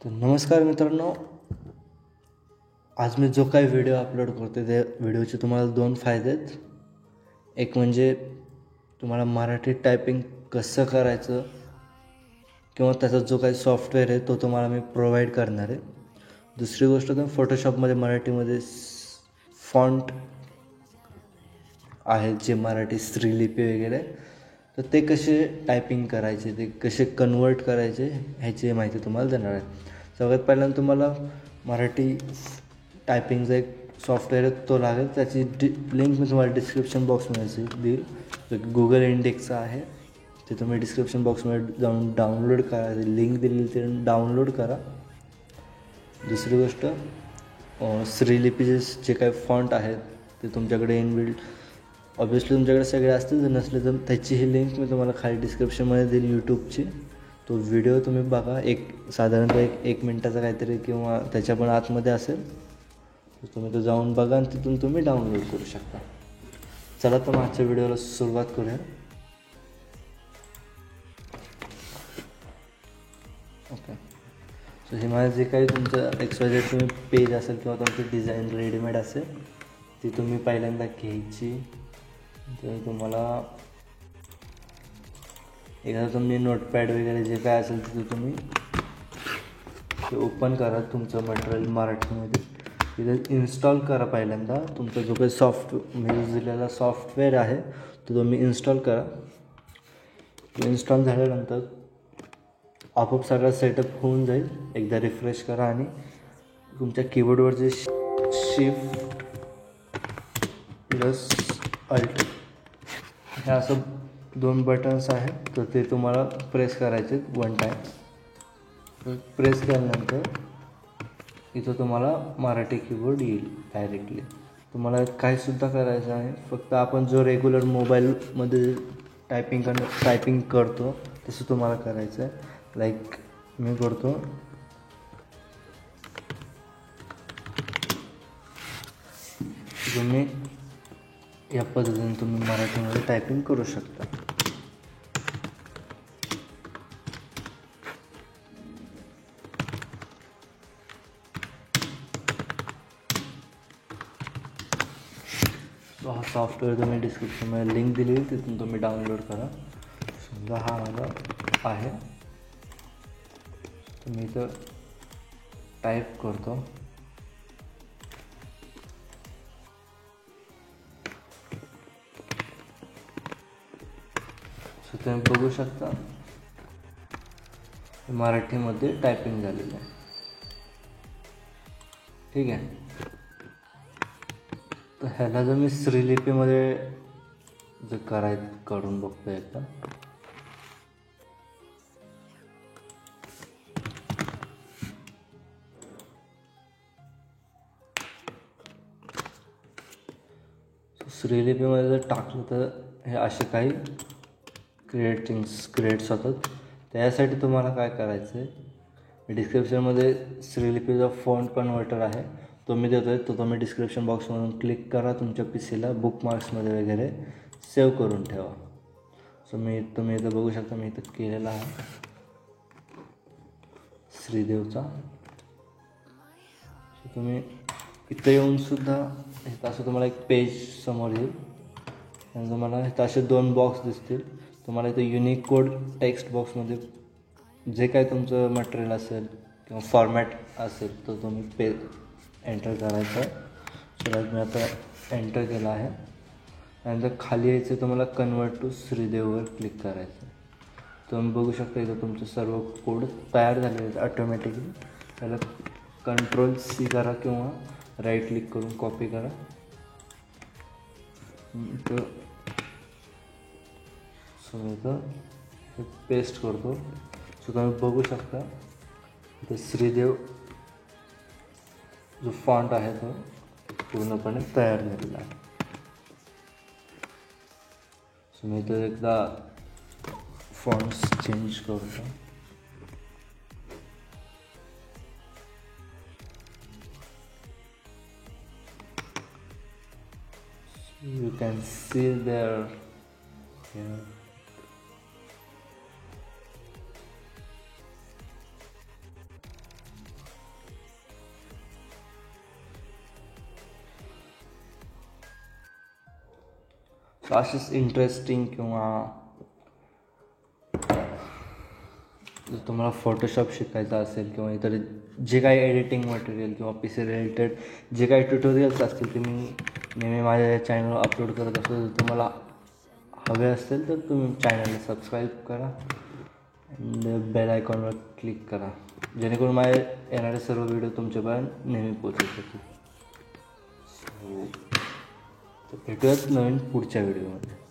तर नमस्कार मित्रांनो, आज मी जो काही व्हिडिओ अपलोड करतो त्या व्हिडिओचे तुम्हाला दोन फायदे आहेत. एक म्हणजे तुम्हाला मराठी टायपिंग कसं करायचं किंवा त्याचा जो काही सॉफ्टवेअर आहे तो तुम्हाला मी प्रोव्हाइड करणार आहे. दुसरी गोष्ट, तुम्ही फोटोशॉपमध्ये मराठीमध्ये फॉन्ट आहेत जे मराठी श्रीलिपी वगैरे, तर ते कसे टायपिंग करायचे, ते कसे कन्वर्ट करायचे ह्याची माहिती तुम्हाला देणार आहे. सगळ्यात पहिल्यांदा तुम्हाला मराठी टायपिंगचा एक सॉफ्टवेअर आहे तो लागेल. त्याची लिंक मी तुम्हाला डिस्क्रिप्शन बॉक्समध्ये देईल. गुगल इंडेक्सचा आहे, ते तुम्ही डिस्क्रिप्शन बॉक्समध्ये जाऊन डाउनलोड करा. लिंक दिलेली ते डाउनलोड करा. दुसरी गोष्ट, श्रीलिपीचे जे काही फॉन्ट आहेत ते तुमच्याकडे इनबिल्ट ऑब्वियसली तुमच्याकडे सगळे असतील. जर नसले तर त्याची ही लिंक मी तुम्हाला खाली डिस्क्रिप्शनमध्ये देईल यूट्यूबची. तो व्हिडिओ तुम्ही बघा, साधारणतः एक मिनटाचा काहीतरी किंवा त्याच्या पण आतमध्ये असेल, तर तुम्ही तो जाऊन बघा आणि तिथून तुम्ही डाउनलोड करू शकता. चला तर आजच्या व्हिडिओला सुरुवात करूया. ओके, सो हे माझं जे काही तुमचं एक्सवायझेड तुम्ही पेज असेल किंवा तुमची डिझाईन रेडीमेड असेल ती तुम्ही पहिल्यांदा घ्यायची. तर तुम्हाला एखादा तुम्ही नोटपॅड वगैरे जे काय असेल तिथे तुम्ही ते ओपन करा. तुमचं मटेरियल मराठीमध्ये तिथे इन्स्टॉल करा. पहिल्यांदा तुमचा जो काही मी दिलेला सॉफ्टवेअर आहे तो तुम्ही इन्स्टॉल करा. इन्स्टॉल झाल्यानंतर आपोआप सगळा सेटअप होऊन जाईल. एकदा रिफ्रेश करा आणि तुमच्या कीबोर्डवर जे शिफ्ट प्लस अल्ट हे असं 2 बटन्स आहेत, तर ते तुम्हाला प्रेस करायचे 1 टाईम. प्रेस केल्यानंतर इथं तुम्हाला मराठी कीबोर्ड येईल डायरेक्टली. तुम्हाला काहीसुद्धा करायचं आहे, फक्त आपण जो रेग्युलर मोबाईलमध्ये टायपिंग करतो तसं तुम्हाला करायचं आहे. लाईक मी करतो. तुम्ही या पद्धतीने तुम्ही मराठीमध्ये टायपिंग करू शकता. हा सॉफ्टवेअर तुम्ही डिस्क्रिप्शनमध्ये लिंक दिली, तिथून तुम्ही डाउनलोड करा. समजा हा माझा आहे, तर मी इथं टाईप करतो. सो तुम्ही बघू शकता मराठीमध्ये टायपिंग झालेलं आहे. ठीक आहे. तर ह्याला जर मी श्रीलिपीमध्ये जर करून बघतो एकदा. श्रीलिपीमध्ये जर टाकलं तर हे असे काही क्रिएट्स होतात. त्यासाठी तुम्हाला काय करायचं आहे, मी डिस्क्रिप्शनमध्ये श्रीलिपीचा फॉन्ट कन्व्हर्टर आहे तो मी देतो आहे. तो तुम्ही डिस्क्रिप्शन बॉक्समधून क्लिक करा. तुमच्या पीसीला बुकमार्क्समध्ये वगैरे सेव्ह करून ठेवा. सो तुम्ही इथं बघू शकता, मी इथं केलेला आहे श्रीदेवचा. सो तुम्ही इथं येऊनसुद्धा इथं असं तुम्हाला एक पेज समोर येईल आणि तुम्हाला इथं असे 2 बॉक्स दिसतील. तुम्हाला इथं युनिक कोड टेक्स्ट बॉक्समध्ये जे काय तुमचं मटेरियल असेल किंवा फॉर्मॅट असेल तर तुम्ही एंटर करायचं आहे. सो मी आता एंटर केला आहे. त्यानंतर खाली यायचं, तुम्हाला कन्वर्ट टू श्रीदेववर क्लिक करायचं. तुम्ही बघू शकता इथं तुमचं सर्व कोड तयार झालेले आहेत ऑटोमॅटिकली. त्याला Ctrl+C करा किंवा राईट क्लिक करून कॉपी करा. इथं पेस्ट करतो. सो तुम्ही बघू शकता इथं श्रीदेव जो फॉन्ट आहे तो पूर्णपणे तयार झालेला आहे. सो मी इथं एकदा फॉन्ट्स चेंज करतो. You can see there here. So असेच इंटरेस्टिंग किंवा जर तुम्हाला फोटोशॉप शिकायचा असेल किंवा इतर जे काही एडिटिंग मटेरियल किंवा पी सी रिलेटेड जे काही ट्युटोरियल्स असतील ते मी नेहमी माझ्या चॅनलवर अपलोड करत असतो. जर तुम्हाला हवे असतील तर तुम्ही चॅनलला सबस्क्राईब करा अँड बेल आयकॉनवर क्लिक करा, जेणेकरून माझे येणारे सर्व व्हिडिओ तुमच्यापर्यंत नेहमी पोचू शकतील. सो भेटूयात नवीन पुढच्या व्हिडिओमध्ये.